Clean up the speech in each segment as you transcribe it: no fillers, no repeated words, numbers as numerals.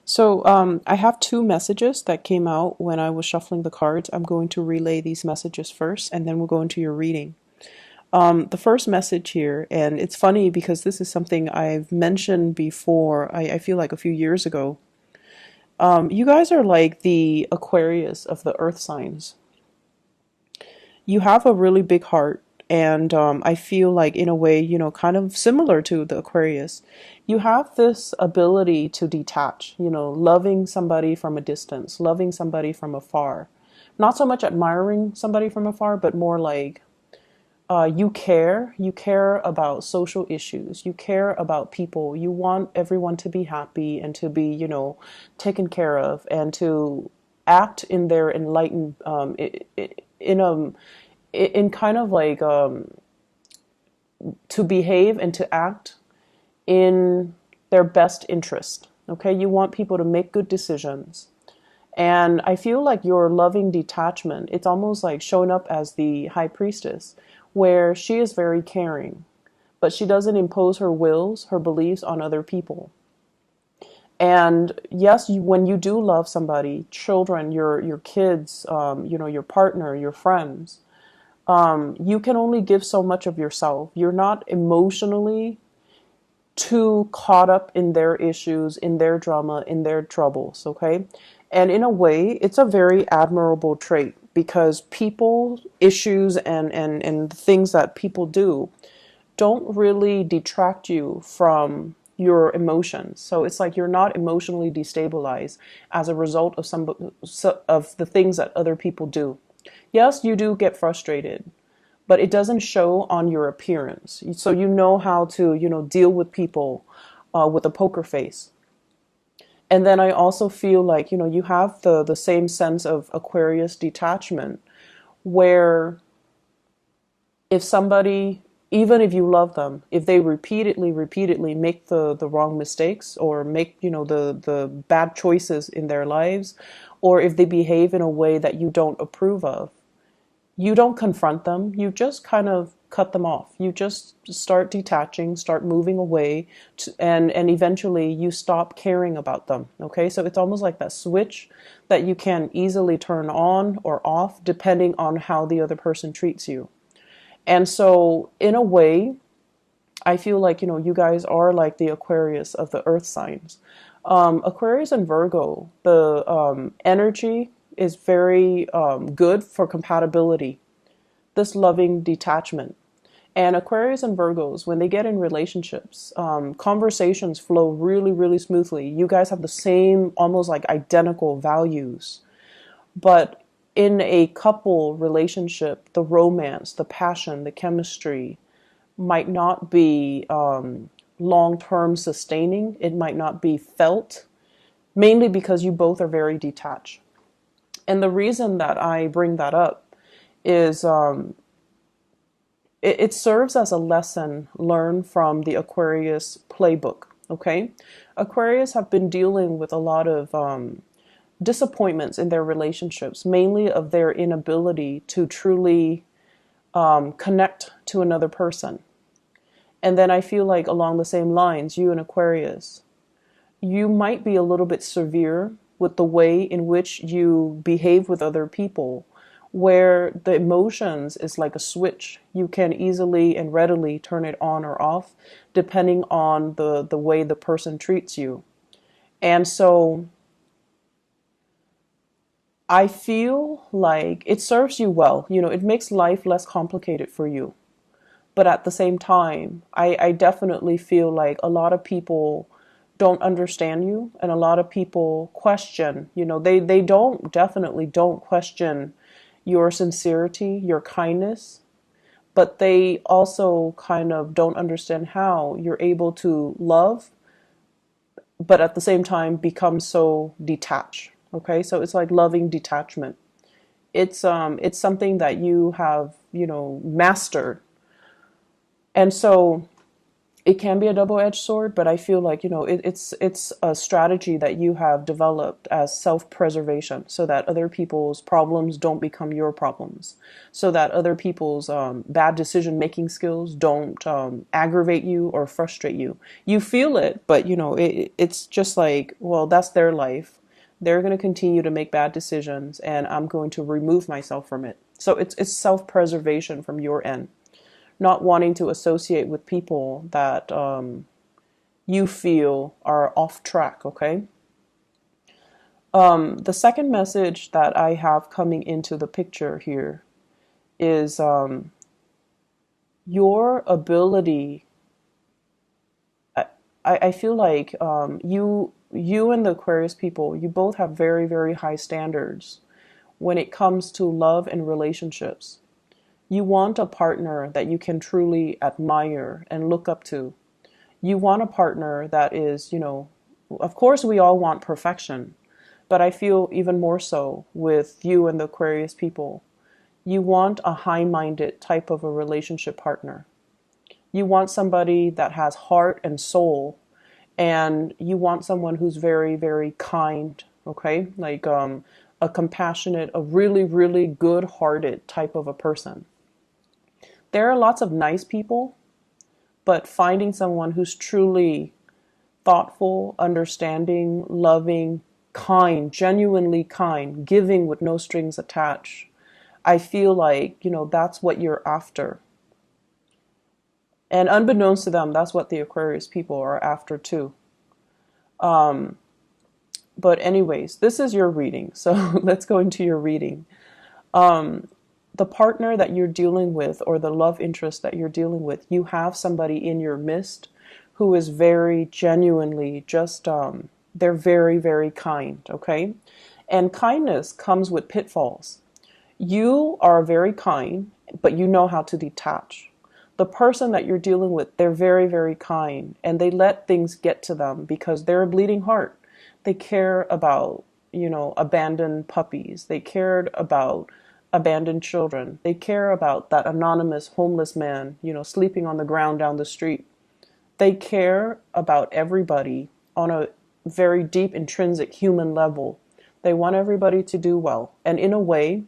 So I have two messages that came out when I was shuffling the cards. I'm going to relay these messages first, and then we'll go into your reading. The first message here, and it's funny because this is something I've mentioned before, I feel like a few years ago. You guys are like the Aquarius of the earth signs. You have a really big heart, and I feel like, in a way, kind of similar to the Aquarius, you have this ability to detach, loving somebody from a distance, loving somebody from afar. Not so much admiring somebody from afar, but more like you care about social issues, you care about people, you want everyone to be happy and to be, taken care of, and to act in their enlightened, in a in kind of like to behave and to act in their best interest. Okay, you want people to make good decisions. And I feel like your loving detachment, it's almost like showing up as the high priestess, where she is very caring, but she doesn't impose her wills, her beliefs on other people. And yes, when you do love somebody, children, your kids, your partner, your friends, you can only give so much of yourself. You're not emotionally too caught up in their issues, in their drama, in their troubles, okay? And in a way, it's a very admirable trait because people, issues, and the things that people do don't really detract you from your emotions. So it's like you're not emotionally destabilized as a result of some of the things that other people do. Yes, you do get frustrated, but it doesn't show on your appearance. So you know how to, deal with people with a poker face. And then I also feel like, you have the same sense of Aquarius detachment where if somebody, even if you love them, if they repeatedly make the wrong mistakes or make, the bad choices in their lives, or if they behave in a way that you don't approve of, you don't confront them. You just kind of cut them off. You just start detaching, start moving away, and eventually you stop caring about them. Okay, so it's almost like that switch that you can easily turn on or off depending on how the other person treats you. And so, in a way, I feel like, you guys are like the Aquarius of the earth signs. Aquarius and Virgo, the energy is very good for compatibility, this loving detachment. And Aquarius and Virgos, when they get in relationships, conversations flow really, really smoothly. You guys have the same, almost like identical values. But in a couple relationship, the romance, the passion, the chemistry might not be long term sustaining. It might not be felt, mainly because you both are very detached. And the reason that I bring that up is it serves as a lesson learned from the Aquarius playbook. Okay, Aquarius have been dealing with a lot of disappointments in their relationships, mainly of their inability to truly connect to another person. And then I feel like along the same lines, you and Aquarius, you might be a little bit severe with the way in which you behave with other people, where the emotions is like a switch. You can easily and readily turn it on or off depending on the way the person treats you. And so I feel like it serves you well. It makes life less complicated for you. But at the same time, I definitely feel like a lot of people don't understand you, and a lot of people question, they definitely don't question your sincerity, your kindness, but they also kind of don't understand how you're able to love, but at the same time become so detached. Okay, so it's like loving detachment. It's something that you have, mastered. And so it can be a double-edged sword, but I feel like, it's a strategy that you have developed as self-preservation so that other people's problems don't become your problems, so that other people's bad decision-making skills don't aggravate you or frustrate you. You feel it, but it's just like, well, that's their life. They're going to continue to make bad decisions, and I'm going to remove myself from it. So it's self-preservation from your end, not wanting to associate with people that you feel are off track, okay? The second message that I have coming into the picture here is your ability. I feel like you and the Aquarius people, you both have very, very high standards when it comes to love and relationships. You want a partner that you can truly admire and look up to. You want a partner that is, of course, we all want perfection, but I feel even more so with you and the Aquarius people. You want a high-minded type of a relationship partner. You want somebody that has heart and soul, and you want someone who's very, very kind, okay? Like a compassionate, a really, really good-hearted type of a person. There are lots of nice people, but finding someone who's truly thoughtful, understanding, loving, kind, genuinely kind, giving with no strings attached, I feel like, that's what you're after. And unbeknownst to them, that's what the Aquarius people are after too. But anyways, this is your reading. So let's go into your reading. The partner that you're dealing with, or the love interest that you're dealing with, you have somebody in your midst who is very genuinely just, they're very, very kind, okay? And kindness comes with pitfalls. You are very kind, but you know how to detach. The person that you're dealing with, they're very, very kind, and they let things get to them because they're a bleeding heart. They care about, abandoned puppies. They cared about abandoned children. They care about that anonymous homeless man, sleeping on the ground down the street. They care about everybody on a very deep, intrinsic human level. They want everybody to do well. And in a way,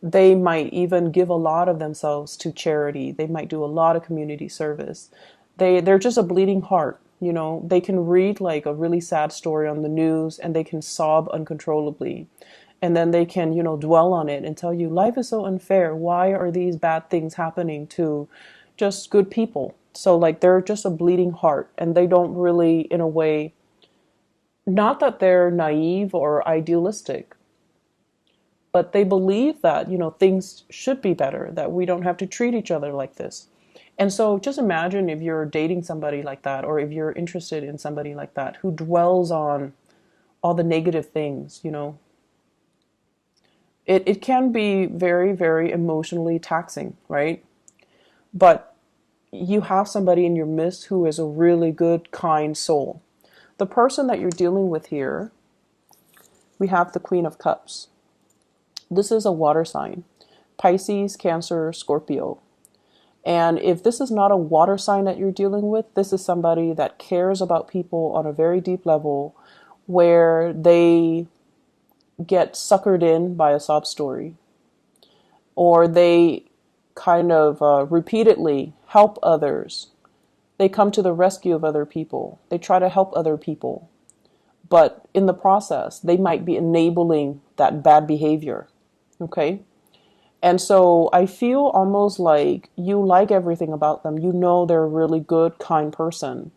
they might even give a lot of themselves to charity. They might do a lot of community service. They're just a bleeding heart. They can read like a really sad story on the news and they can sob uncontrollably. And then they can, dwell on it and tell you, life is so unfair. Why are these bad things happening to just good people? So like they're just a bleeding heart, and they don't really, in a way, not that they're naive or idealistic, but they believe that, things should be better, that we don't have to treat each other like this. And so just imagine if you're dating somebody like that, or if you're interested in somebody like that who dwells on all the negative things, It can be very, very emotionally taxing, right? But you have somebody in your midst who is a really good, kind soul. The person that you're dealing with here, we have the Queen of Cups. This is a water sign: Pisces, Cancer, Scorpio. And if this is not a water sign that you're dealing with, this is somebody that cares about people on a very deep level, where they get suckered in by a sob story, or they kind of repeatedly help others. They come to the rescue of other people. They try to help other people. But in the process, they might be enabling that bad behavior. Okay? And so I feel almost like you like everything about them. You know they're a really good, kind person.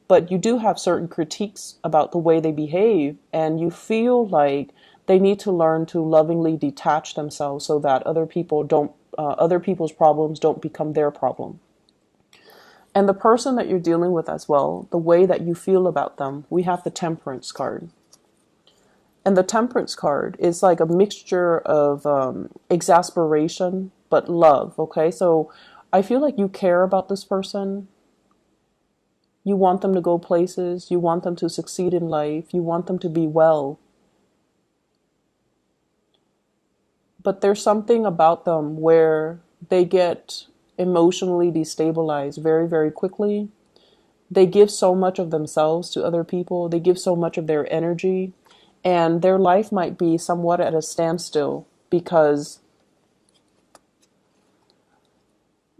But you do have certain critiques about the way they behave. And you feel like they need to learn to lovingly detach themselves so that other people's problems don't become their problem. And the person that you're dealing with as well, the way that you feel about them, we have the Temperance card. And the Temperance card is like a mixture of exasperation, but love, okay? So I feel like you care about this person. You want them to go places. You want them to succeed in life. You want them to be well. But there's something about them where they get emotionally destabilized very, very quickly. They give so much of themselves to other people. They give so much of their energy, and their life might be somewhat at a standstill because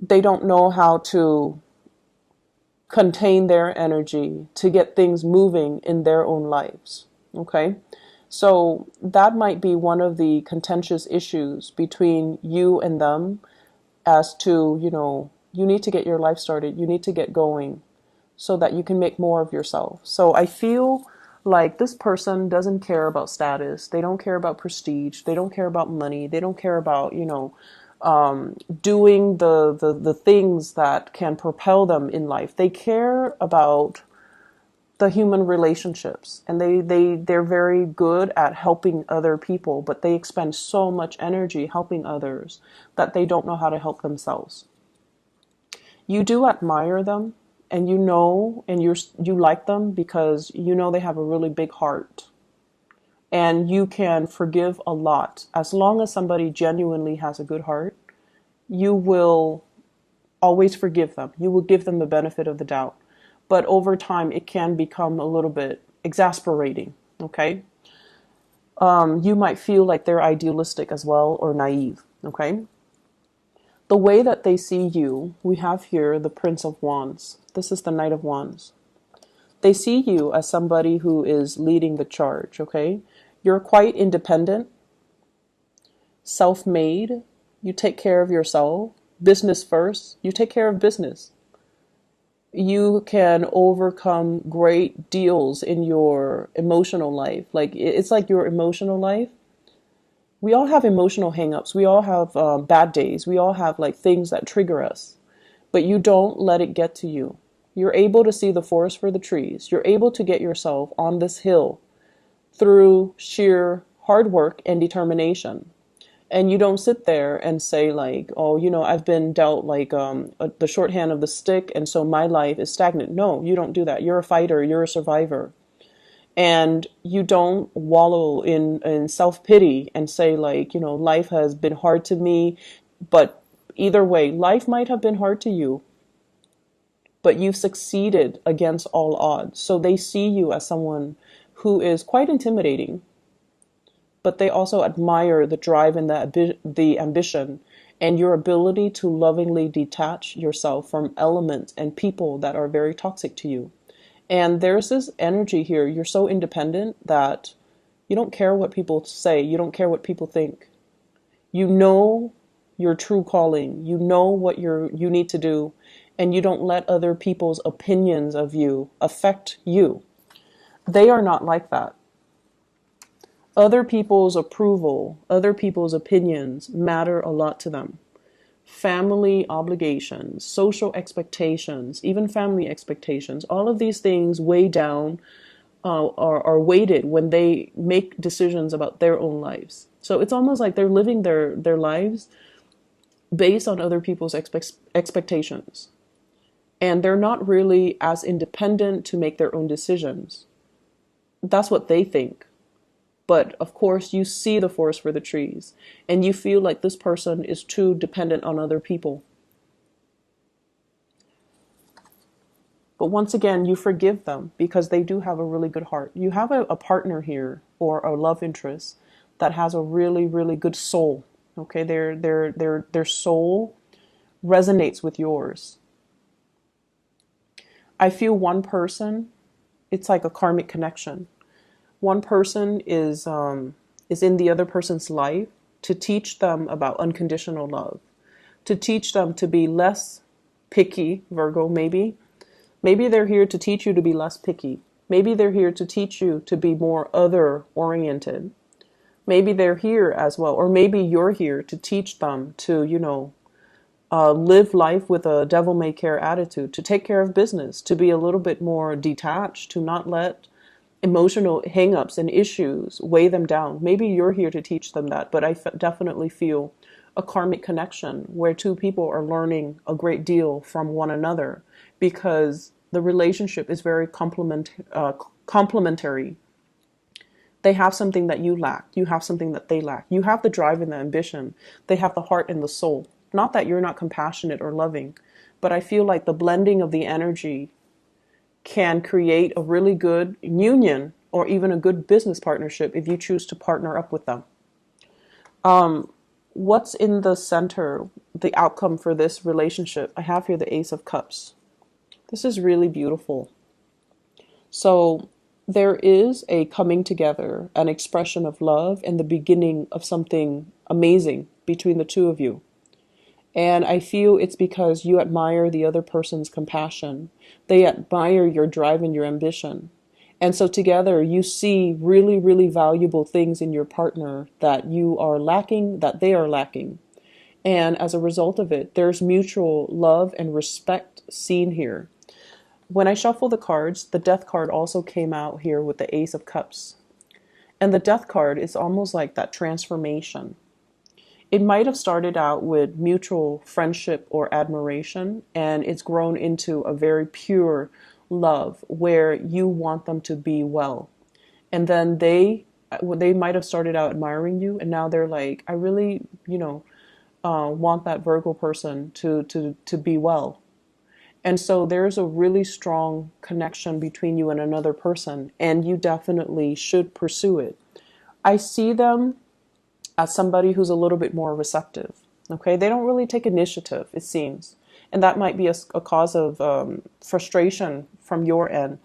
they don't know how to contain their energy to get things moving in their own lives. Okay? So that might be one of the contentious issues between you and them as to, you need to get your life started. You need to get going so that you can make more of yourself. So I feel like this person doesn't care about status. They don't care about prestige. They don't care about money. They don't care about, doing the things that can propel them in life. They care about the human relationships, and they're very good at helping other people, but they expend so much energy helping others that they don't know how to help themselves. You do admire them, and you like them because they have a really big heart, and you can forgive a lot. As long as somebody genuinely has a good heart, you will always forgive them. You will give them the benefit of the doubt. But over time, it can become a little bit exasperating, okay? You might feel like they're idealistic as well, or naive, okay? The way that they see you, we have here the Prince of Wands. This is the Knight of Wands. They see you as somebody who is leading the charge, okay? You're quite independent, self-made. You take care of yourself. Business first. You take care of business. You can overcome great deals in your emotional life. Like, it's like your emotional life. We all have emotional hangups. We all have bad days. We all have like things that trigger us, but you don't let it get to you. You're able to see the forest for the trees. You're able to get yourself on this hill through sheer hard work and determination. And you don't sit there and say like, oh, I've been dealt like the shorthand of the stick, and so my life is stagnant. No, you don't do that. You're a fighter. You're a survivor. And you don't wallow in self-pity and say like, life has been hard to me. But either way, life might have been hard to you, but you've succeeded against all odds. So they see you as someone who is quite intimidating, but they also admire the drive and the ambition and your ability to lovingly detach yourself from elements and people that are very toxic to you. And there's this energy here. You're so independent that you don't care what people say. You don't care what people think. You know your true calling. You know what you need to do, and you don't let other people's opinions of you affect you. They are not like that. Other people's approval, other people's opinions matter a lot to them. Family obligations, social expectations, even family expectations, all of these things weigh down, are weighted when they make decisions about their own lives. So it's almost like they're living their lives based on other people's expectations. And they're not really as independent to make their own decisions. That's what they think. But of course, you see the forest for the trees, and you feel like this person is too dependent on other people. But once again, you forgive them because they do have a really good heart. You have a partner here, or a love interest that has a really, really good soul. Okay, their soul resonates with yours. I feel one person, it's like a karmic connection. One person is in the other person's life to teach them about unconditional love, to teach them to be less picky, Virgo, maybe. Maybe they're here to teach you to be less picky. Maybe they're here to teach you to be more other-oriented. Maybe they're here as well, or maybe you're here to teach them to, live life with a devil-may-care attitude, to take care of business, to be a little bit more detached, to not let emotional hangups and issues weigh them down. Maybe you're here to teach them that, but I definitely feel a karmic connection where two people are learning a great deal from one another because the relationship is very complementary. They have something that you lack. You have something that they lack. You have the drive and the ambition. They have the heart and the soul. Not that you're not compassionate or loving, but I feel like the blending of the energy can create a really good union or even a good business partnership if you choose to partner up with them. What's in the center, the outcome for this relationship? I have here the Ace of Cups. This is really beautiful. So there is a coming together, an expression of love, and the beginning of something amazing between the two of you. And I feel it's because you admire the other person's compassion. They admire your drive and your ambition. And so together you see really, really valuable things in your partner that you are lacking, that they are lacking. And as a result of it, there's mutual love and respect seen here. When I shuffle the cards, the Death card also came out here with the Ace of Cups. And the Death card is almost like that transformation. It might have started out with mutual friendship or admiration, and it's grown into a very pure love where you want them to be well. And then they might have started out admiring you, and now they're like, I really, want that Virgo person to be well. And so there's a really strong connection between you and another person, and you definitely should pursue it. I see them as somebody who's a little bit more receptive. Okay, they don't really take initiative, it seems, and that might be a cause of frustration from your end.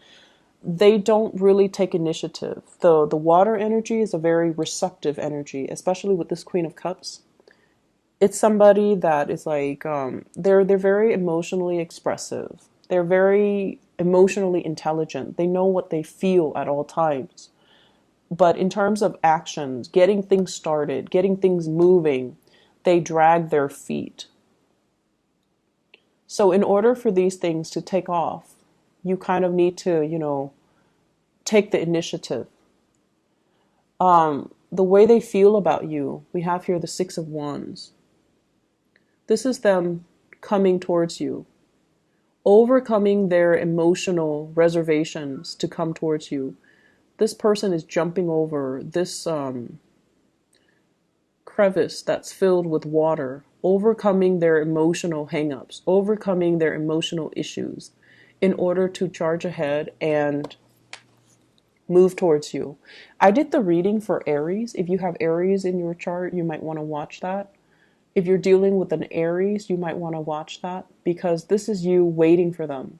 They don't really take initiative. The water energy is a very receptive energy, especially with this Queen of Cups. It's somebody that is like they're very emotionally expressive. They're very emotionally intelligent. They know what they feel at all times. But in terms of actions, getting things started, getting things moving, they drag their feet. So in order for these things to take off, you kind of need to, take the initiative. The way they feel about you, we have here the Six of Wands. This is them coming towards you, overcoming their emotional reservations to come towards you. This person is jumping over this crevice that's filled with water, overcoming their emotional hangups, overcoming their emotional issues in order to charge ahead and move towards you. I did the reading for Aries. If you have Aries in your chart, you might want to watch that. If you're dealing with an Aries, you might want to watch that because this is you waiting for them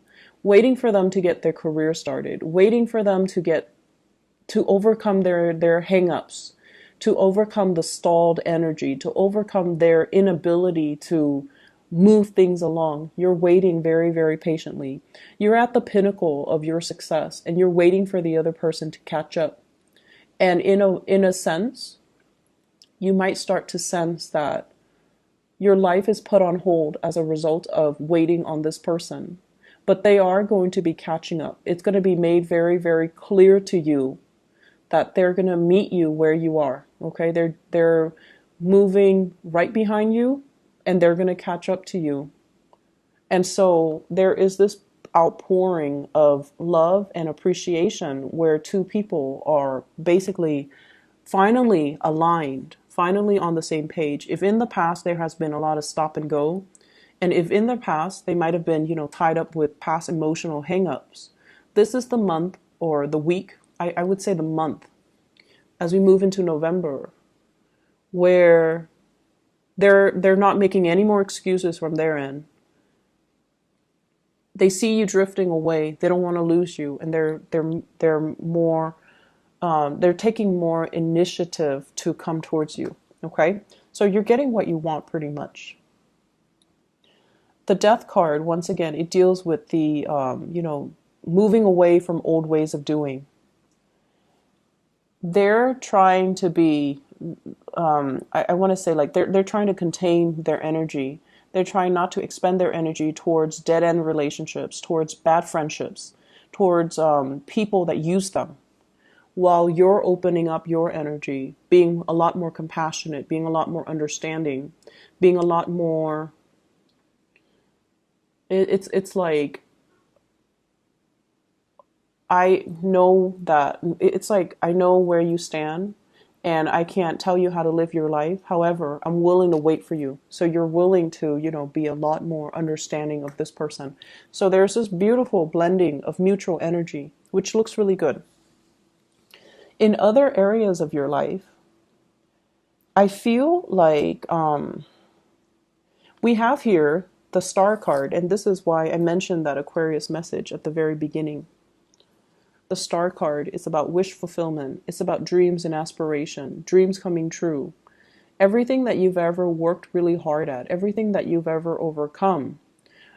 to get their career started, waiting for them to overcome their hang-ups, to overcome the stalled energy, to overcome their inability to move things along. You're waiting very, very patiently. You're at the pinnacle of your success and you're waiting for the other person to catch up. And in a sense, you might start to sense that your life is put on hold as a result of waiting on this person. But they are going to be catching up. It's going to be made very, very clear to you that they're going to meet you where you are. Okay? They're moving right behind you and they're going to catch up to you. And so there is this outpouring of love and appreciation where two people are basically finally aligned, finally on the same page. If in the past there has been a lot of stop and go, and if in the past they might have been, tied up with past emotional hangups, this is the month or the week, I would say the month, as we move into November, where they're not making any more excuses from their end. They see you drifting away. They don't want to lose you, and they're more they're taking more initiative to come towards you. Okay, so you're getting what you want pretty much. The Death card, once again, it deals with the moving away from old ways of doing. They're trying to be I want to say like they're trying to contain their energy. They're trying not to expend their energy towards dead-end relationships, towards bad friendships, towards people that use them, while you're opening up your energy, being a lot more compassionate, being a lot more understanding, being a lot more. It's like I know that it's like I know where you stand, and I can't tell you how to live your life. However, I'm willing to wait for you. So you're willing to, be a lot more understanding of this person. So there's this beautiful blending of mutual energy, which looks really good. In other areas of your life, I feel like we have here the star card, and this is why I mentioned that Aquarius message at the very beginning. The star card is about wish fulfillment. It's about dreams and aspiration, dreams coming true. Everything that you've ever worked really hard at, everything that you've ever overcome,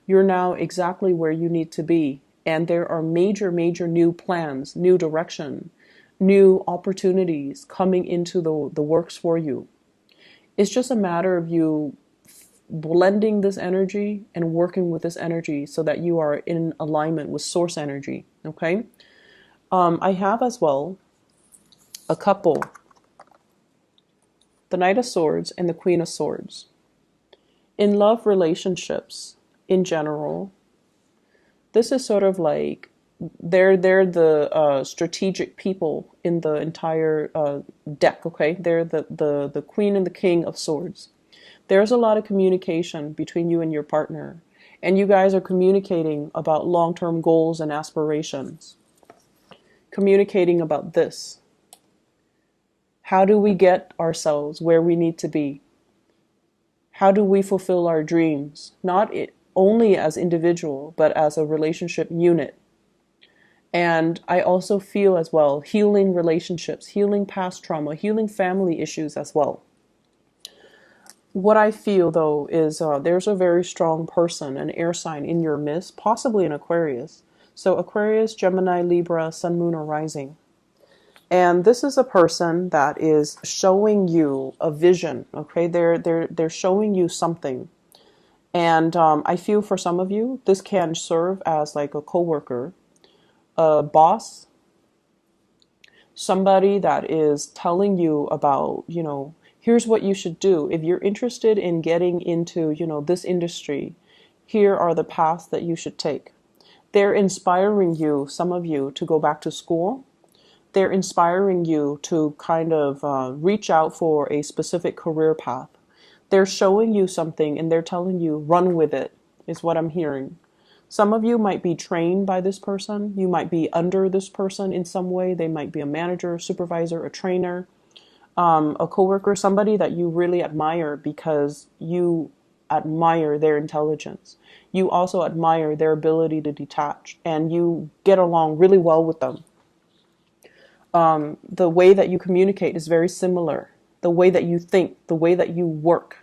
you're now exactly where you need to be. And there are major, major new plans, new direction, new opportunities coming into the works for you. It's just a matter of you blending this energy and working with this energy so that you are in alignment with source energy. Okay? I have as well a couple, the Knight of Swords and the Queen of Swords. In love relationships in general, this is sort of like they're the strategic people in the entire deck. Okay, they're the Queen and the King of Swords. There's a lot of communication between you and your partner, and you guys are communicating about long-term goals and aspirations. Communicating about this. How do we get ourselves where we need to be? How do we fulfill our dreams? Not only as individual, but as a relationship unit. And I also feel as well healing relationships, healing past trauma, healing family issues as well. What I feel though is there's a very strong person, an air sign in your midst, possibly an Aquarius. So Aquarius, Gemini, Libra, Sun, Moon, or Rising. And this is a person that is showing you a vision. Okay, they're showing you something. And I feel for some of you, this can serve as like a coworker, a boss, somebody that is telling you about, here's what you should do. If you're interested in getting into, this industry, here are the paths that you should take. They're inspiring you, some of you, to go back to school. They're inspiring you to kind of reach out for a specific career path. They're showing you something and they're telling you, run with it, is what I'm hearing. Some of you might be trained by this person. You might be under this person in some way. They might be a manager, a supervisor, a trainer, a coworker, somebody that you really admire because you admire their intelligence. You also admire their ability to detach, and you get along really well with them. The way that you communicate is very similar. The way that you think, the way that you work.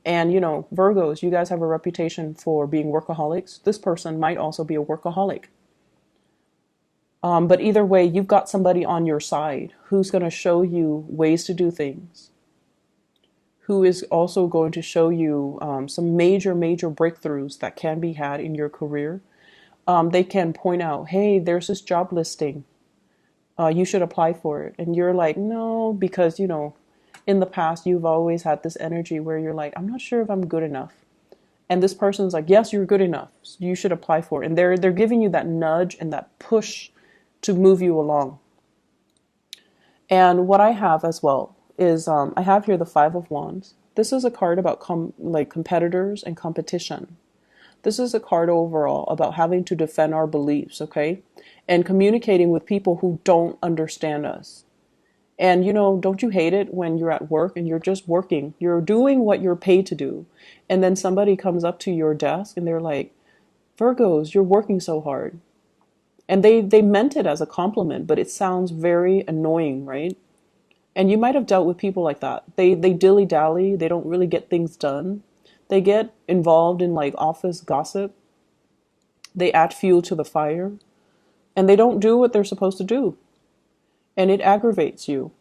And, Virgos, you guys have a reputation for being workaholics. This person might also be a workaholic. But either way, you've got somebody on your side who's going to show you ways to do things, who is also going to show you some major, major breakthroughs that can be had in your career. They can point out, hey, there's this job listing. You should apply for it. And you're like, no, because, in the past, you've always had this energy where you're like, I'm not sure if I'm good enough. And this person's like, yes, you're good enough. You should apply for it. And they're giving you that nudge and that push to move you along. And what I have as well is I have here the Five of Wands. This is a card about competitors and competition. This is a card overall about having to defend our beliefs, okay? And communicating with people who don't understand us. And, don't you hate it when you're at work and you're just working? You're doing what you're paid to do. And then somebody comes up to your desk and they're like, Virgos, you're working so hard. And they meant it as a compliment, but it sounds very annoying, right? And you might have dealt with people like that. They dilly-dally. They don't really get things done. They get involved in like office gossip. They add fuel to the fire. And they don't do what they're supposed to do. And it aggravates you.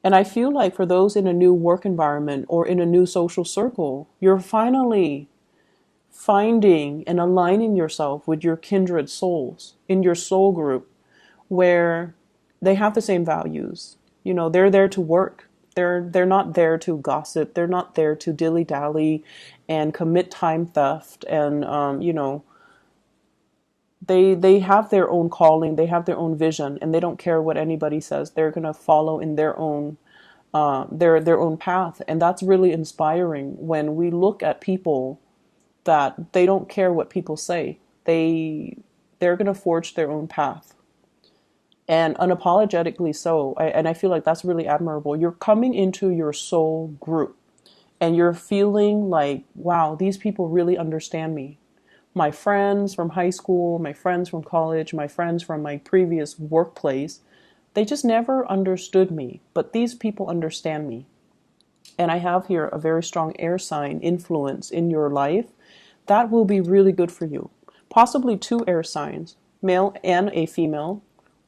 And I feel like for those in a new work environment or in a new social circle, you're finally finding and aligning yourself with your kindred souls in your soul group where they have the same values. They're there to work. They're not there to gossip. They're not there to dilly-dally and commit time theft. And, they have their own calling. They have their own vision, and they don't care what anybody says. They're going to follow in their own their own path. And that's really inspiring when we look at people that they don't care what people say. They're going to forge their own path, and unapologetically so. And I feel like that's really admirable. You're coming into your soul group and you're feeling like, wow, these people really understand me. My friends from high school, my friends from college, my friends from my previous workplace, they just never understood me, but these people understand me. And I have here a very strong air sign influence in your life. That will be really good for you. Possibly two air signs, male and a female.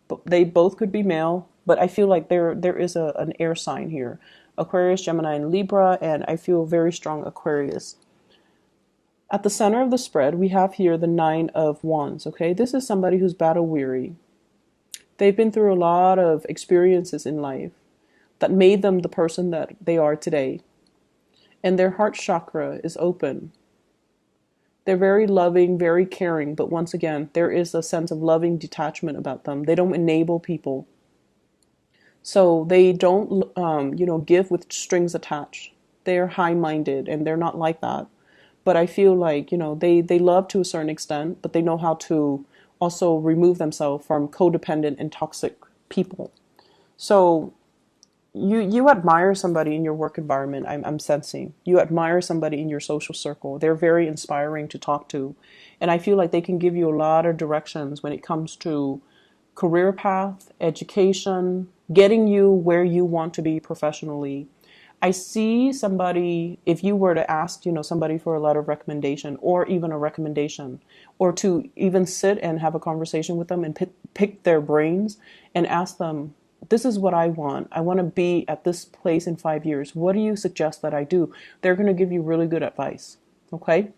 But they both could be male, but I feel like there is an air sign here. Aquarius, Gemini, and Libra, and I feel very strong Aquarius. At the center of the spread, we have here the Nine of Wands, okay? This is somebody who's battle weary. They've been through a lot of experiences in life that made them the person that they are today. And their heart chakra is open. They're very loving, very caring, but once again, there is a sense of loving detachment about them. They don't enable people. So they don't, give with strings attached. They're high-minded and they're not like that. But I feel like, they love to a certain extent, but they know how to also remove themselves from codependent and toxic people. So you admire somebody in your work environment. I'm sensing you admire somebody in your social circle. They're very inspiring to talk to, and I feel like they can give you a lot of directions when it comes to career path, education, getting you where you want to be professionally. I see somebody, if you were to ask, somebody for a letter of recommendation or even a recommendation, or to even sit and have a conversation with them and pick their brains and ask them, this is what I want. I want to be at this place in 5 years. What do you suggest that I do? They're going to give you really good advice. Okay?